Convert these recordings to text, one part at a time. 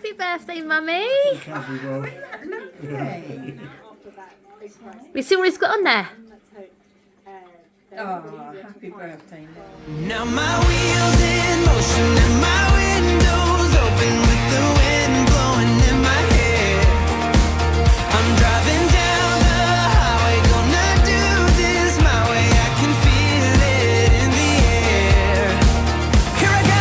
Happy birthday, Mummy. You see what he's got on there? Oh, happy birthday. Now my wheels in motion and my windows open with the wind blowing in my hair. I'm driving down the highway, gonna do this my way. I can feel it in the air. Here I go.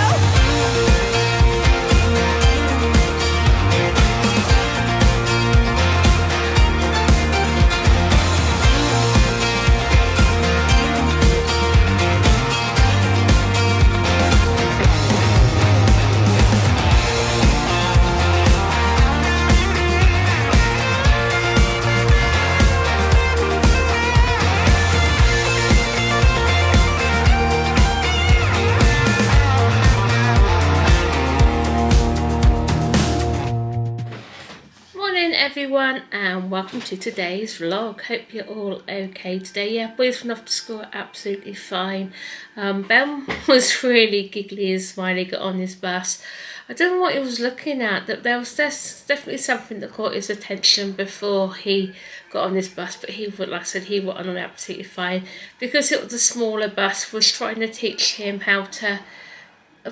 Everyone, and welcome to today's vlog. Hope you're all okay today. Yeah, boys went off to school absolutely fine. Ben was really giggly and smiley, got on his bus. I don't know what he was looking at. That there was definitely something that caught his attention before he got on his bus, but he would, like I said, he went on absolutely fine because it was a smaller bus. Was trying to teach him how to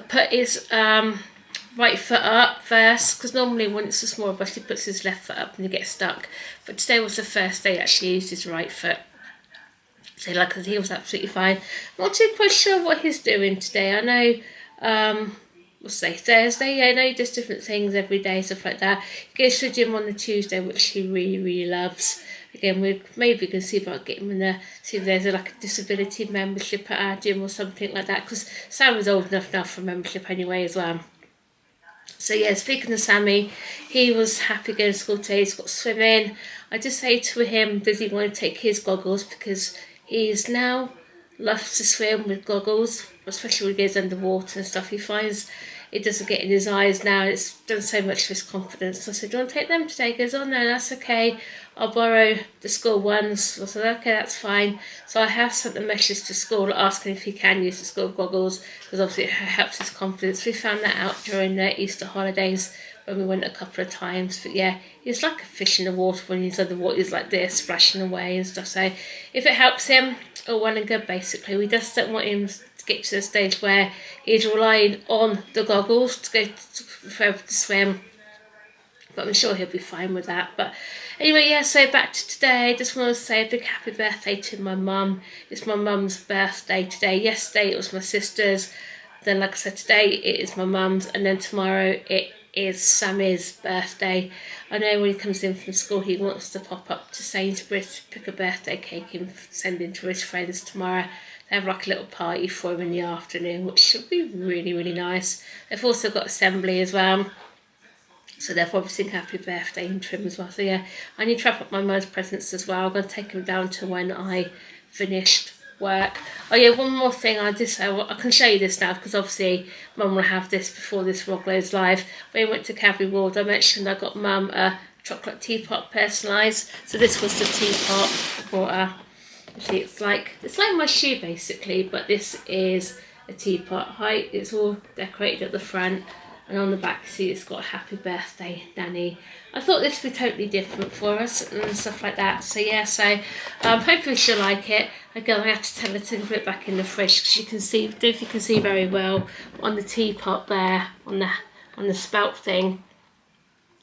put his right foot up first, because normally when it's a smaller bus he puts his left foot up and he gets stuck, but today was the first day he actually used his right foot. So like I said, he was absolutely fine. Not too quite sure what he's doing today. I know what's today, Thursday? Yeah, I know he does different things every day, stuff like that. He goes to the gym on the Tuesday, which he really loves. Again, we maybe can see if I can get him in there, see if there's like a disability membership at our gym or something like that, because Sam is old enough now for membership anyway as well. So yeah, speaking of Sammy, he was happy going to school today. He's got swimming. I just say to him, does he want to take his goggles, because he's now loves to swim with goggles, especially when he goes underwater and stuff. He finds it doesn't get in his eyes now. It's done so much for his confidence. So I said, do you want to take them today? He goes, oh no, that's okay. I'll borrow the school ones. I said, okay, that's fine. So I have sent a message to school asking if he can use the school goggles, because obviously it helps his confidence. We found that out during the Easter holidays when we went a couple of times. But yeah, he's like a fish in the water when he's underwater. He's like this, splashing away and stuff. So if it helps him, all well and good, basically. We just don't want him to get to the stage where he's relying on the goggles to go to swim. But I'm sure he'll be fine with that. But anyway, yeah, so back to today. Just want to say a big happy birthday to my mum. It's my mum's birthday today. Yesterday it was my sister's. Then, like I said, today it is my mum's. And then tomorrow it is Sammy's birthday. I know when he comes in from school he wants to pop up to Sainsbury's to pick a birthday cake and send in to his friends tomorrow. They have like a little party for him in the afternoon, which should be really nice. They've also got assembly as well, so they'll probably sing happy birthday to him as well. So yeah, I need to wrap up my mum's presents as well. I'm going to take him down to when I finished work. Oh yeah, one more thing I just say, I can show you this now because obviously mum will have this before this vlog goes live. When we went to Cadbury World, I mentioned I got mum a chocolate teapot personalised. So this was the teapot for her. Actually, it's like my shoe basically, but this is a teapot height. It's all decorated at the front, and on the back, see, it's got a happy birthday, Nanny. I thought this would be totally different for us and stuff like that. So yeah, so hopefully she'll like it. Again, I have to tell her to put it back in the fridge because you can see, I don't know if you can see very well on the teapot there, on the spout thing.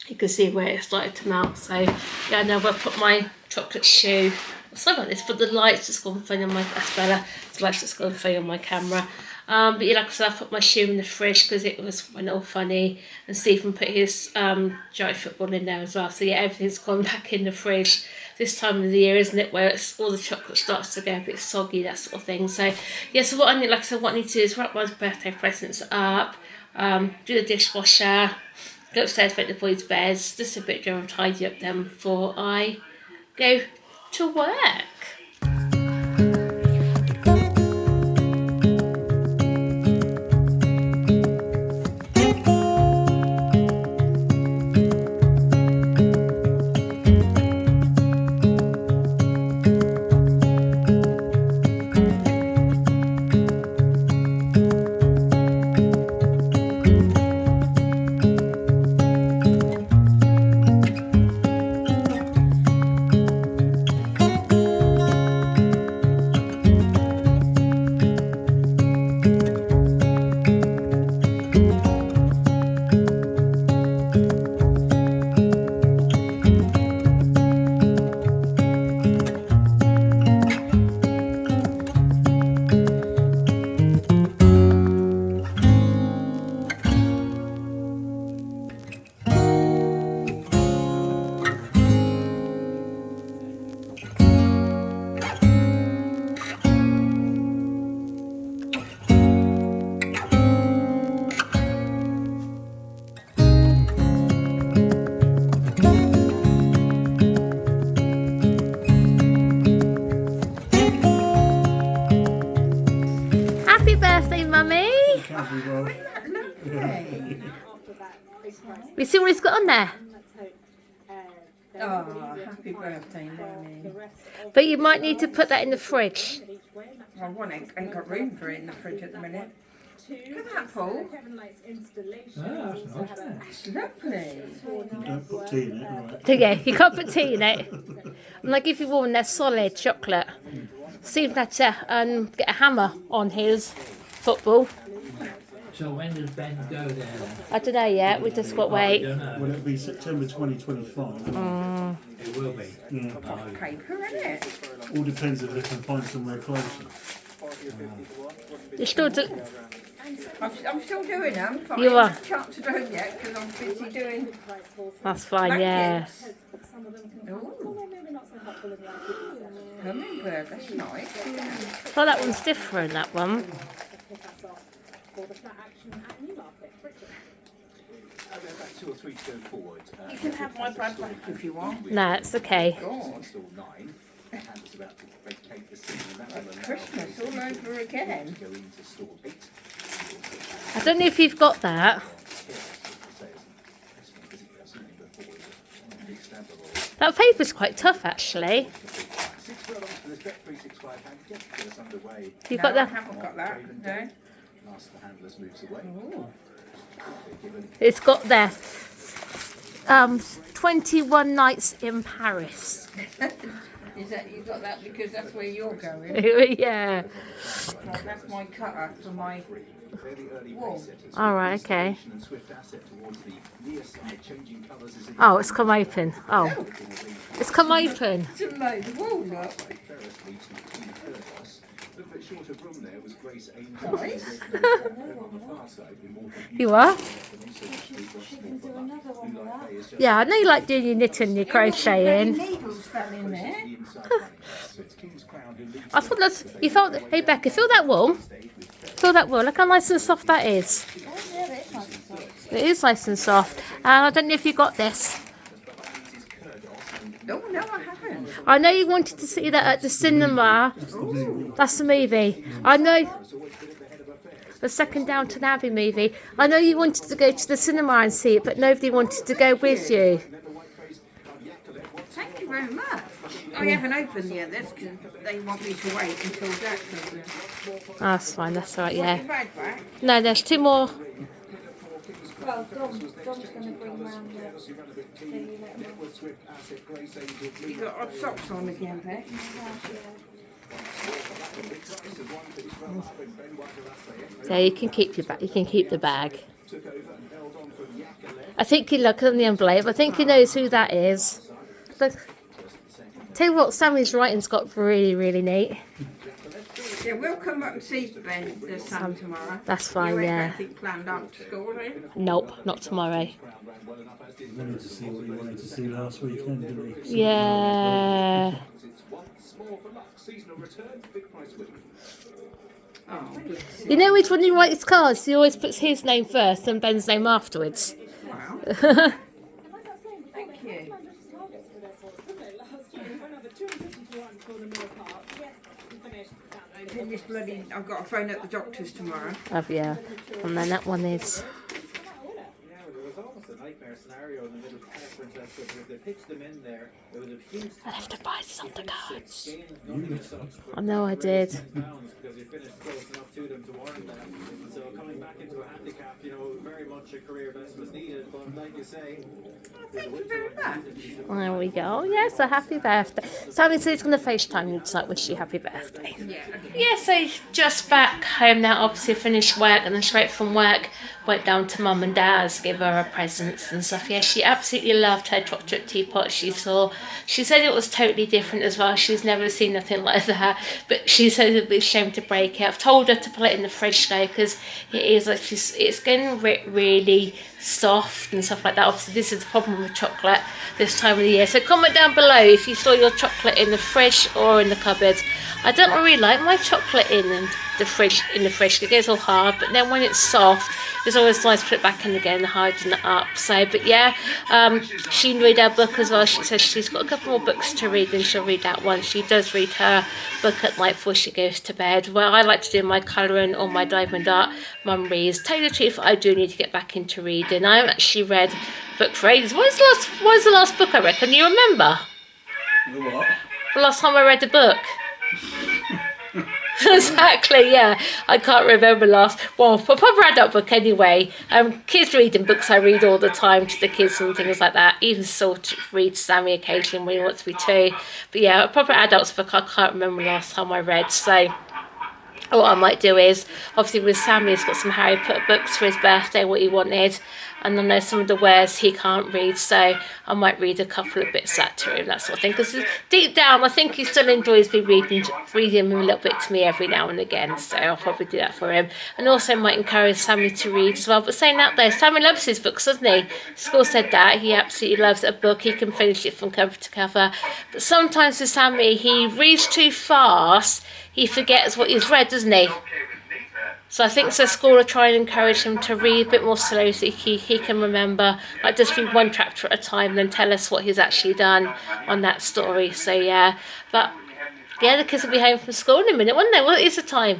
You can see where it started to melt. So yeah, now I'll put my chocolate shoe. Sorry about this, but the lights just gone funny on my, that's better. The lights just gone funny on my camera. But yeah, like I said, I put my shoe in the fridge because it went all funny, and Stephen put his giant football in there as well. So yeah, everything's gone back in the fridge. This time of the year, isn't it, where it's all the chocolate starts to go a bit soggy, that sort of thing. So yeah, so what I need, like I said, what I need to do is wrap my birthday presents up, do the dishwasher, go upstairs, make the boys' beds, just a bit of tidy up them before I go to work. You see what he's got on there? Oh, happy birthday, Nanny. But you might need to put that in the fridge. I ain't got room for it in the fridge at the minute. Look at that, Paul. That's lovely. You don't put tea in it, right? Yeah, you can't put tea in it. And I give you one, they're solid chocolate. Steve had to get a hammer on his football. So when does Ben go there then? I don't know yet, we just got to I wait. don't know. Well, it'll be September 2025. It will be. Yeah. Paper, isn't it? All depends if they can find somewhere closer. You're still I'm still doing them. But You I are. haven't had a chance to do them yet because I'm busy doing That's fine, yeah. blankets. Ooh. Hummingbird, that's nice. Yeah. Oh, that one's different, that one. About 2 or 3 to go forward. You can have my bag back if you want. No, it's okay. God, Install 9. And it's about to vacate the scene. And that will allow Christmas all over again. go into store 8. I don't know if you've got that. That paper's quite tough, actually. 6 furlongs for this Bet 365 handicap. Get us underway. You've No, got I that. haven't got that. No. Last the handless moves away. Given It's got there. 21 nights in Paris. Is that you got that because that's where you're going? Yeah. Right, that's my cutter for my fairly early wall. pace setters. All right, okay. And swift asset towards the near side, changing colours as it Oh, it's come open. Oh, it's come open. To mow the wall, look. Ferris leads to King Curtis. A little bit short of room there was Grace Angel. Nice. On the far side, in more You are? confused. Yeah, I know you like doing your knitting, your crocheting. Needles fell in there. I thought that's. You felt. Hey, Becca, feel that wool. Feel that wool. Look how nice and soft that is. It is nice and soft. And I don't know if you got this. Oh, no, I haven't. I know you wanted to see that at the cinema. That's the movie. I know. The second Downton Abbey movie. I know you wanted to go to the cinema and see it, but nobody wanted to go with you. Thank you very much. I haven't opened yet. That's because they want me to wait until Jack comes in. That's fine. That's all right. Want Yeah. your bag back? No, there's 2 more. Well, Dom's going to bring round You got odd socks on again, Beck? So you can keep your bag. You can keep the bag. I think you look on the envelope. I think he knows who that is. Look. Tell you what, Sammy's writing's got really, really neat. Yeah, we'll come up and see Ben the son tomorrow. That's fine, You ain't got yeah. anything planned up to school, eh? Nope, not tomorrow. We wanted to see what he wanted to see last weekend, didn't he? Yeah. Oh, bless You know which when he writes cards, he always puts his name first and Ben's name afterwards. you. Wow. Thank you. In this bloody, I've got a phone at the doctor's tomorrow. Oh yeah. And then that one is. I have to buy some of the cards. I know I did. So coming back into a handicap, you know, very much a career best was needed, but like you say, Thank you very much. There we go. Yes, a happy birthday. Sammy said he's going to FaceTime you tonight, wish you happy birthday. Yeah, okay. Yeah, so just back home now, obviously finished work, and then straight from work went down to mum and dad's, give her her presents and stuff. Yeah, she absolutely loved her chocolate teapot she saw. She said it was totally different as well. She's never seen nothing like that, but she said it'd be a shame to break it. I've told her to put it in the fridge though, because it is like it's getting really soft and stuff like that. Obviously this is the problem with chocolate this time of the year, so comment down below if you saw your chocolate in the fridge or in the cupboard. I don't really like my chocolate in the fridge. It gets all hard, but then when it's soft, it's always nice to put it back in again and harden it up. So, but yeah, she read her book as well. She says she's got a couple more books to read, and she'll read that one. She does read her book at night before she goes to bed. Well, I like to do my colouring or my diamond art. Mum reads. Tell you the truth, I do need to get back into reading. reading. I haven't actually read a book for ages. What was the last book I read? Can you remember? The what? The last time I read a book? Exactly, yeah. I can't remember last. Well, for a proper adult book anyway. Kids reading books I read all the time to the kids and things like that. Even sort of read Sammy occasionally when he wants me to. But yeah, a proper adult's book I can't remember the last time I read. So what I might do is, obviously with Sammy, he's got some Harry Potter books for his birthday, what he wanted. And I know some of the words he can't read, so I might read a couple of bits that to him, that sort of thing. Because deep down, I think he still enjoys me reading him a little bit to me every now and again. So I'll probably do that for him. And also might encourage Sammy to read as well. But saying that though, Sammy loves his books, doesn't he? School said that. He absolutely loves a book. He can finish it from cover to cover. But sometimes with Sammy, he reads too fast. He forgets what he's read, doesn't he? So I think school will try and encourage him to read a bit more slowly so he can remember, like just read one chapter at a time and then tell us what he's actually done on that story. So yeah, but yeah, the kids will be home from school in a minute, won't they? What is the time?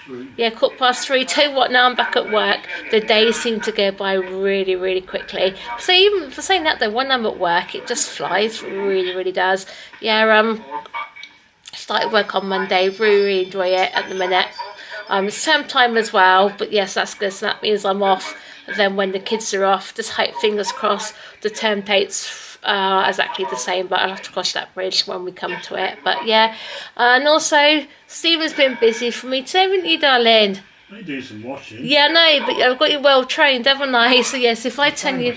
3:15. Yeah. Yeah, 3:15. Tell you what, now I'm back at work, the days seem to go by really, really quickly. So even for saying that though, when I'm at work, it just flies, really, really does. Yeah, started work on Monday, really enjoy it at the minute. It's term time as well, but yes, that's good. So that means I'm off. Then when the kids are off, just hope, fingers crossed, the term dates are exactly the same, but I'll have to cross that bridge when we come to it. But yeah, and also Stephen's been busy for me today, haven't you, darling? They do some washing. Yeah, no, but I've got you well trained, haven't I? So yes, if I tell you,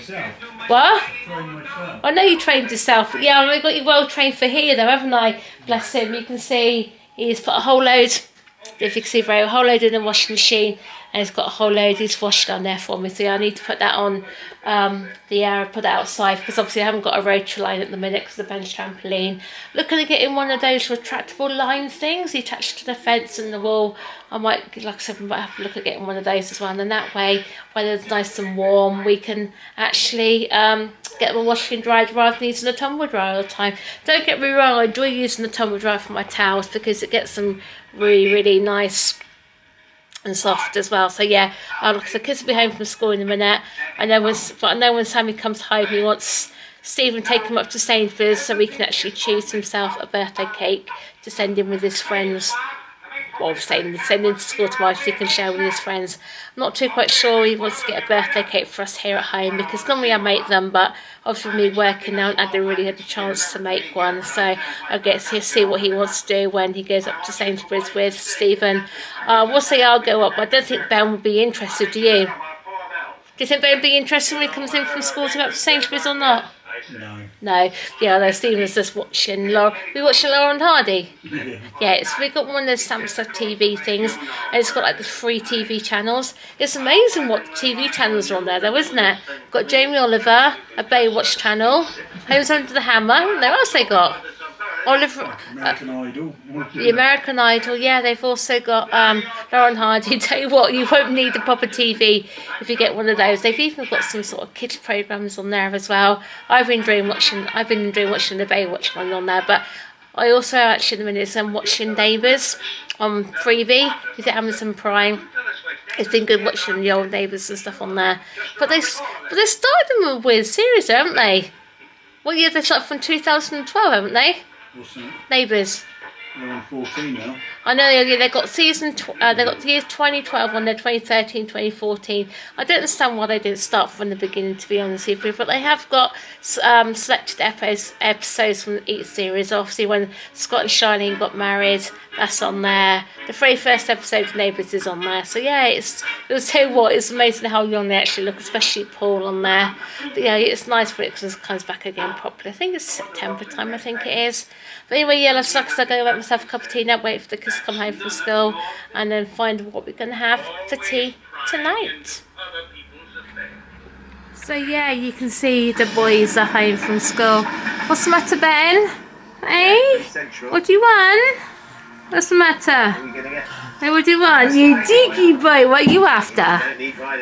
what? Train myself. I know you trained yourself. Yeah, I've got you well trained for here, though, haven't I? Bless him. You can see he's put a whole load. If you can see, a whole load in the washing machine, and he's got a whole load he's washed on there for me. So yeah, I need to put that on put that outside, because obviously I haven't got a rotary line at the minute because of the bench trampoline. Looking at getting one of those retractable line things attached to the fence and the wall. I might, like I said, I might have to look at getting one of those as well, and then that way, when it's nice and warm, we can actually get them washed and dried rather than using a tumble dryer all the time. Don't get me wrong, I enjoy using the tumble dryer for my towels because it gets them really, really nice and soft as well. So yeah, like I said, kids will be home from school in a minute, and then when Sammy comes home, he wants Stephen to take him up to Sainsbury's so he can actually choose himself a birthday cake to send him with his friends. Well, send him to school tomorrow so he can share with his friends. I'm not too quite sure he wants to get a birthday cake for us here at home, because normally I make them, but obviously me working now, I haven't really had the chance to make one. So I get to see what he wants to do when he goes up to Sainsbury's with Stephen. We'll see. I'll go up. I don't think Ben will be interested. Do you? Do you think Ben will be interested when he comes in from school to go up to Sainsbury's or not? No. No, yeah, no, Stephen's just watching Laura. We watching Laura and Hardy. Yeah, we got one of those Samsung TV things, and it's got like the free TV channels. It's amazing what TV channels are on there, though, isn't it? Got Jamie Oliver, a Baywatch channel, Homes Under the Hammer. What else they got? Oliver, American Idol. the American Idol, yeah, they've also got Laura and Hardy. Tell you what, you won't need a proper TV if you get one of those. They've even got some sort of kids programs on there as well. I've been enjoying watching the Baywatch one on there, but I also actually at the minute I'm watching Neighbours on Freebie. Is it Amazon Prime? It's been good watching the old Neighbours and stuff on there. But they started them with weird series, haven't they? Well, yeah, they started from 2012, haven't they? What's that? Neighbours. They're on 14 now. I know they got they got the years 2012 on there, 2013, 2014. I don't understand why they didn't start from the beginning, to be honest with you, but they have got selected episodes from each series. Obviously, when Scott and Charlene got married, that's on there. The very first episode of Neighbours is on there. So yeah, it'll tell you what, it's amazing how young they actually look, especially Paul on there. But yeah, it's nice for it because it comes back again properly. I think it's September time, I think it is. But anyway, yeah, let's go make myself a cup of tea now, wait for the kids to come home from school, and then find what we're going to have for tea tonight. So yeah, you can see the boys are home from school. What's the matter, Ben? Hey? What do you want? What's the matter? Hey, what do you want? You cheeky boy, what are you after?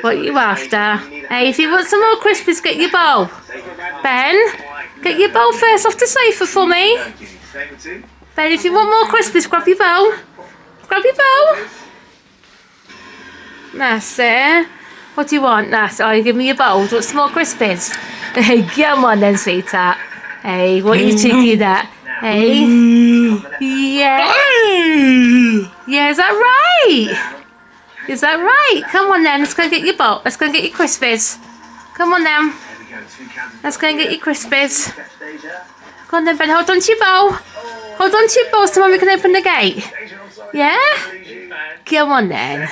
What are you after? Hey, if you want some more Crispies, get your bowl. Ben, get your bowl first off the sofa for me. Ben, if you want more Crispies, grab your bowl. Grab your bowl. That's it. What do you want? That's you give me your bowl. Do you want some more Crispies? Hey, come on then, sweetheart. Hey, what are you cheeky at? Hey. Yeah. Yeah, is that right? Is that right? Come on then, let's go get your bowl. Let's go get your Crispies. Come on then. Let's go and get your Crispies. Go on then, Ben, hold on to your bowl. Hold on to your bowl so Mummy can open the gate. Yeah? Come on then.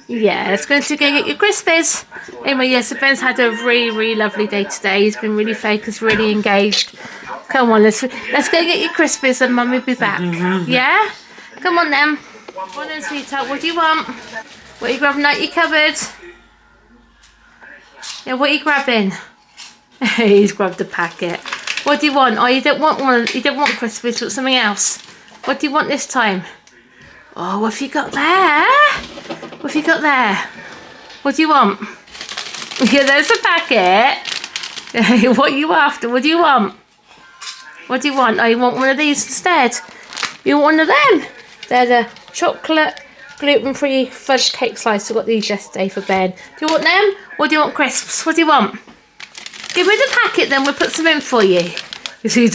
Yeah, let's go and get your Crispies. Anyway, yes, so Ben's had a really lovely day today. He's been really focused, really engaged. Come on, let's go get your Crispies and Mummy will be back. Yeah? Come on then. Come on then, sweetheart, what do you want? What are you grabbing out your cupboard? Yeah, what are you grabbing? He's grabbed a packet. What do you want? Oh, you don't want one. You don't want Crispies, you want something else. What do you want this time? Oh, what have you got there? What have you got there? What do you want? Yeah, there's a packet. What are you after? What do you want? What do you want? Oh, you want one of these instead? You want one of them? They're the chocolate gluten-free fudge cake slices. I got these yesterday for Ben. Do you want them? Or do you want crisps? What do you want? Give me the packet then, we'll put some in for you. You see,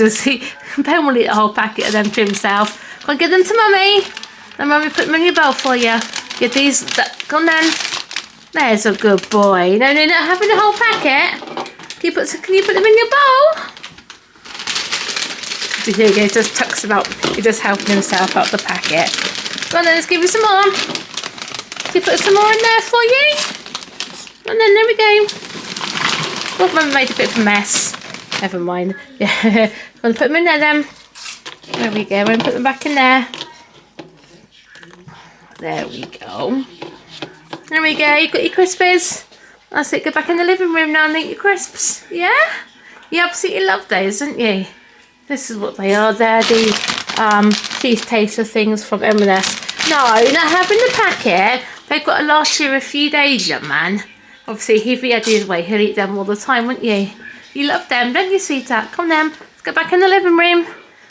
Ben will eat a whole packet of them to himself. Go and give them to Mummy. And Mummy put them in your bowl for you. Get these, go on then. There's a good boy. No, not having the whole packet. Can you put them in your bowl? Here he goes, just tucks them out. He's just helping himself out the packet. Go on then, let's give you some more. Can you put some more in there for you? And then there we go. Oh, Mum made a bit of a mess. Never mind. Yeah, I'm going to put them in there then. There we go. I'm going to put them back in there. There we go. There we go. You've got your Crispies. That's it. Go back in the living room now and eat your crisps. Yeah? You absolutely love those, don't you? This is what they are. They're the teeth taster things from M&S. No, not having the packet. They've got to last you a few days, young man. Obviously, if he had his way, he'll eat them all the time, wouldn't you? You love them, don't you, sweetheart? Come on then. Let's go back in the living room.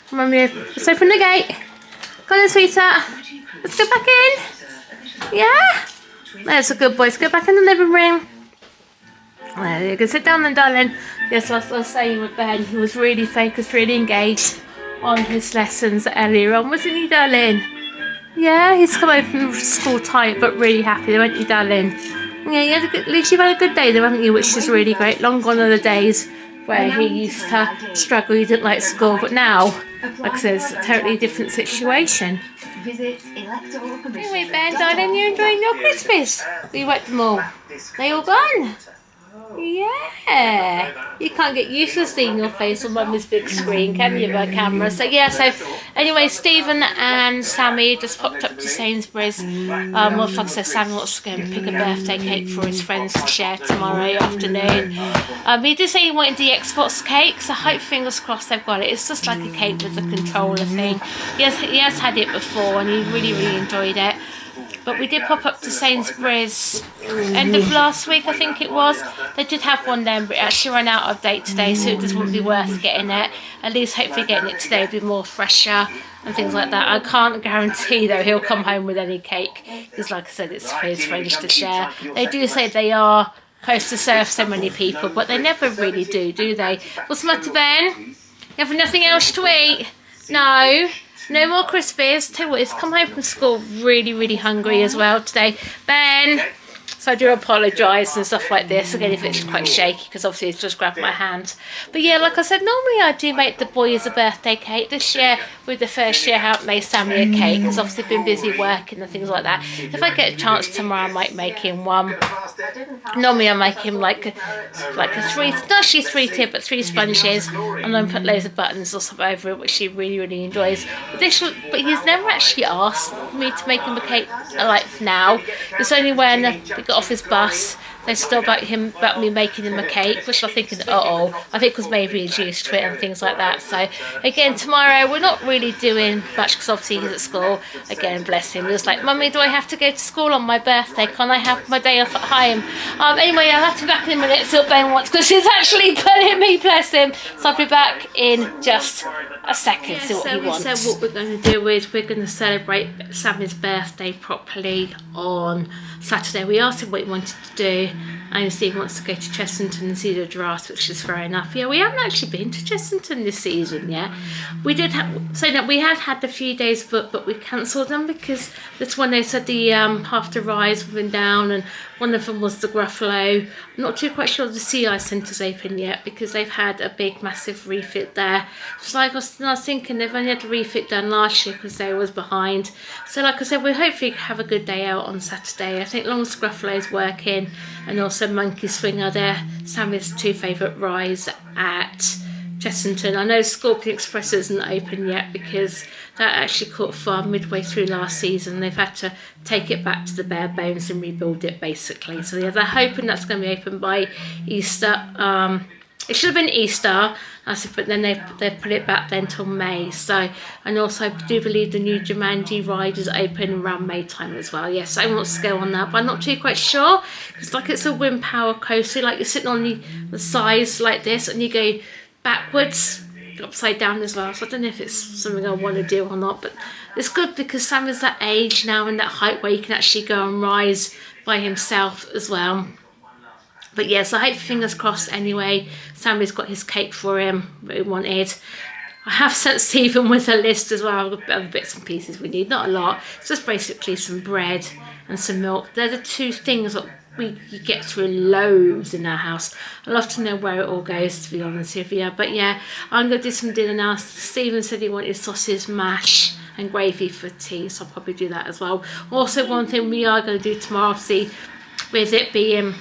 Come on, let's open the gate. Come on then, sweetheart. Let's go back in. Yeah? There's a good boy. Let's go back in the living room. There you go. Sit down then, darling. Yes, as I was saying with Ben, he was really focused, really engaged on his lessons earlier on, wasn't he, darling? Yeah, he's come home from school tired, but really happy, weren't you, darling? Yeah, at least you've had a good day though, haven't you? Which is really great. Long gone are the days where he used to struggle, he didn't like school, but now, like I said, it's a totally different situation. Anyway, Ben, darling, you enjoying your Crispies? You wet them all? They all gone? Yeah, you can't get used to seeing your face on Mummy's big screen, can you, by camera? So yeah, so anyway, Stephen and Sammy just popped up to Sainsbury's. Well, like I said, Sammy wants to go and pick a birthday cake for his friends to share tomorrow afternoon. He did say he wanted the Xbox cake, so I hope, fingers crossed, they've got it. It's just like a cake with a controller thing. He has had it before and he really enjoyed it. But we did pop up to Sainsbury's end of last week, I think it was. They did have one then, but it actually ran out of date today, so it just wouldn't be worth getting it. At least hopefully getting it today will be more fresher and things like that. I can't guarantee though he'll come home with any cake, because like I said, it's for his friends to share. They do say they are supposed to serve so many people, but they never really do they? What's the matter, Ben? You have nothing else to eat? No? No more Crispies. Tell you what, he's come home from school really hungry as well today. Ben! So I do apologise and stuff like this. Again, if it's quite shaky, because obviously it's just grabbed my hand. But yeah, like I said, normally I do make the boys a birthday cake. This year, with the first year, I haven't made Sammy a cake, because obviously I've been busy working and things like that. If I get a chance tomorrow, I might make him one. Normally I make him like a three, not actually 3-tier, but 3 sponges, and then put loads of buttons or something over it, which he really enjoys. But he's never actually asked me to make him a cake like now. It's only when we got off his bus, they still about me making him a cake, which I think is I think because maybe he's used to it and things like that. So again, tomorrow we're not really doing much, because obviously he's at school. Again, bless him, he was like, Mummy, do I have to go to school on my birthday? Can't I have my day off at home? Anyway, I'll have to be back in a minute, see what Ben wants, because he's actually pulling me, bless him. So I'll be back in just a second, see what he wants. So we said what we're going to do is we're going to celebrate Sammy's birthday properly on Saturday. We asked him what he wanted to do, and Steve wants to go to Chessington and see the giraffes, which is fair enough. Yeah, we haven't actually been to Chessington this season yet. We did say that we had a few days booked, but we cancelled them because that's when they said the half the rides have been down, and one of them was the Gruffalo. I'm not too quite sure the Sea Ice Centre's open yet because they've had a big massive refit there. Just like I was thinking, they've only had a refit done last year because they was behind. So like I said, we'll hopefully have a good day out on Saturday. I think long as Gruffalo's working and also Monkey Swing are there. Sammy's two favourite rides at Chessington. I know Scorpion Express isn't open yet because that actually caught fire midway through last season. They've had to take it back to the bare bones and rebuild it basically. So yeah, they're hoping that's going to be open by Easter. It should have been Easter, but then they put it back then till May. So, and also I do believe the new Jumanji ride is open around May time as well. Yes, I want to go on that, but I'm not too quite sure. It's like it's a wind power coaster, like you're sitting on the sides like this, and you go backwards, upside down as well. So I don't know if it's something I want to do or not, but it's good because Sam is that age now and that height where he can actually go and rise by himself as well. But yes, I hope, fingers crossed anyway, Sammy's got his cake for him that he wanted. I have sent Stephen with a list as well of other bits and pieces we need, not a lot. It's just basically some bread and some milk. They're the two things that we get through loads in our house. I'd love to know where it all goes, to be honest with you. But yeah, I'm going to do some dinner now. Stephen said he wanted sausage mash and gravy for tea, so I'll probably do that as well. Also, one thing we are going to do tomorrow, obviously, with it being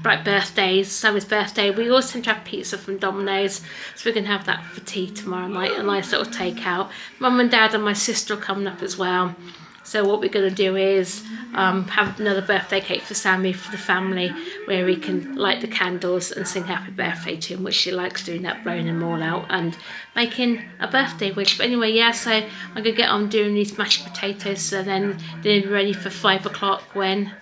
like birthdays, Sammy's birthday, we also have pizza from Domino's, so we're going to have that for tea tomorrow night, a nice little takeout. Mum and Dad and my sister are coming up as well. So what we're going to do is have another birthday cake for Sammy for the family, where we can light the candles and sing happy birthday to him, which she likes doing, that, blowing them all out and making a birthday wish. But anyway, yeah, so I'm going to get on doing these mashed potatoes, so then they'll be ready for 5 o'clock when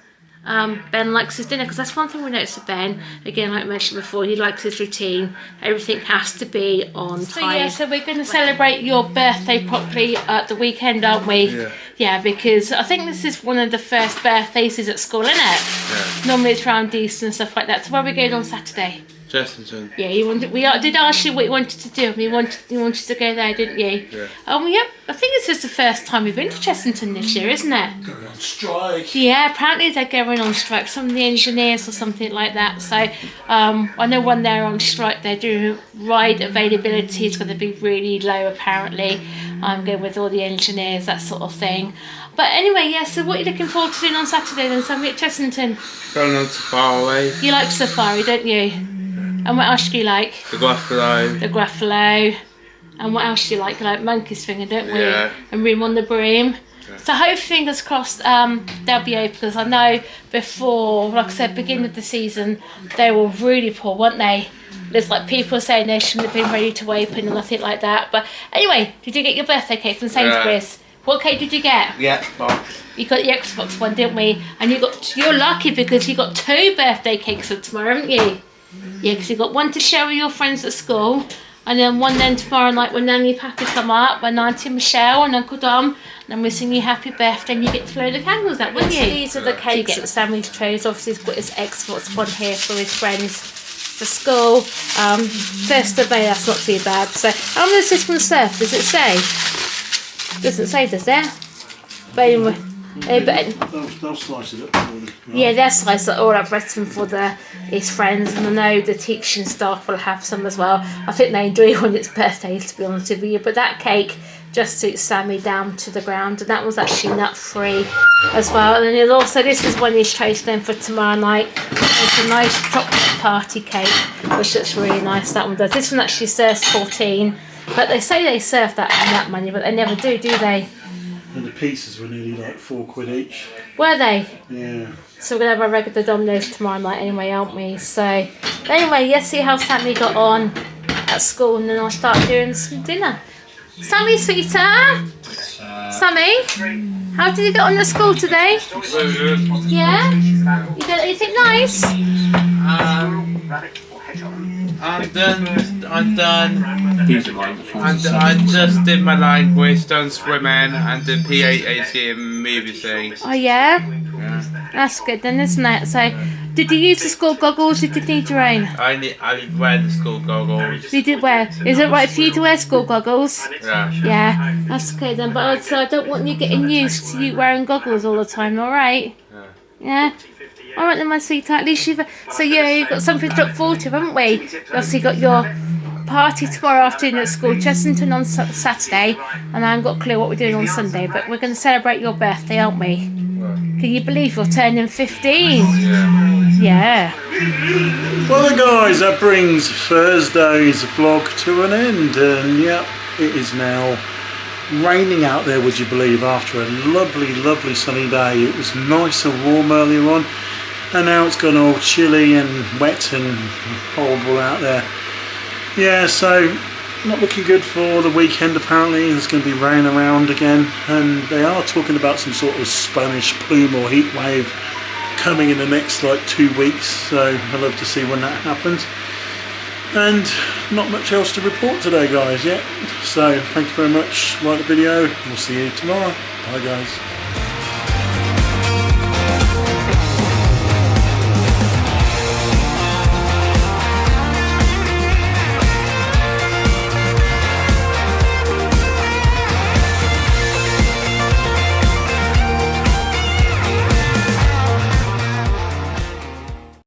Ben likes his dinner, because that's one thing we noticed with Ben. Again, like I mentioned before, he likes his routine. Everything has to be on time. So yeah, so we're going to celebrate your birthday properly at the weekend, aren't we? Yeah, because I think this is one of the first birthdays is at school, isn't it? Yeah. Normally it's around Easter and stuff like that. So where are we going on Saturday? Chessington. Yeah, did ask you what you wanted to do. You wanted to go there, didn't you? Yeah. Yep. I think this is the first time we've been to Chessington this year, isn't it? Going on strike. Yeah, apparently they're going on strike. Some of the engineers or something like that. So I know when they're on strike, they're doing ride availability is going to be really low. Apparently, I'm going with all the engineers, that sort of thing. But anyway, yeah, so what are you looking forward to doing on Saturday then, Sammy, at Chessington? Going on safari. You like safari, don't you? And what else do you like? The Gruffalo. The Gruffalo. And what else do you like? You like Monkey Swinger, don't we? Yeah. And Room on the Broom. Yeah. So hopefully, fingers crossed, they'll be open, because I know before, like I said, beginning of the season, they were really poor, weren't they? There's like people saying they shouldn't have been ready to open and nothing like that. But anyway, did you get your birthday cake from Sainsbury's? Yeah. What cake did you get? The Xbox. You got the Xbox one, didn't we? And you're lucky because you got 2 birthday cakes for tomorrow, haven't you? Yeah, because you got one to share with your friends at school, and then one then tomorrow night when Nanny and Pappy come up, when Auntie Michelle and Uncle Dom, and then we sing you happy birthday and you get to blow the candles out, wouldn't you? These are the cakes that Sammy's chose. Obviously he's got his Xbox one here for his friends for school. 1st of May, that's not too bad. So how does this one serve? Does it say? Doesn't say, does it? But anyway. They'll slice it up. Yeah, they'll slice it all up, rest them for his friends, and I know the teaching staff will have some as well. I think they enjoy it when it's birthdays, to be honest with you. But that cake just suits Sammy down to the ground, and that was actually nut free as well. And then there's also, this is one he's chosen then for tomorrow night. It's a nice chocolate party cake, which looks really nice. That one does. This one actually serves 14, but they say they serve that money, but they never do they? And the pizzas were nearly like £4 each. Were they? Yeah. So we're going to have a regular Domino's tomorrow night anyway, aren't we? So anyway, let's see how Sammy got on at school, and then I'll start doing some dinner. Sammy, sweetheart. Sammy, how did you get on at school today? Yeah? You did anything nice? I'm done. I just did my language, done swimming, and did PAAC and movie things. Oh yeah? That's good then, isn't it? So Did you use the school goggles? Did you need your own? I wear the school goggles. You did wear. Is it right for you to wear school goggles? Yeah. Yeah, that's okay then. But so I don't want you getting used to you wearing goggles all the time. All right? Yeah. All right then, my sweetheart. At least you've you've got something to look forward to, haven't we? You've obviously got your party tomorrow afternoon at school, Chessington on Saturday, and I haven't got a clue what we're doing on Sunday. But we're going to celebrate your birthday, aren't we? Can you believe you're turning 15? Yeah. Well, guys, that brings Thursday's vlog to an end, and yeah, it is now raining out there, would you believe, after a lovely sunny day. It was nice and warm earlier on, and now it's gone all chilly and wet and horrible out there. Yeah, so not looking good for the weekend. Apparently there's going to be rain around again, and they are talking about some sort of Spanish plume or heat wave coming in the next like 2 weeks, so I'd love to see when that happens. And not much else to report today, guys, yet. So thank you very much. Like the video. We'll see you tomorrow. Bye, guys.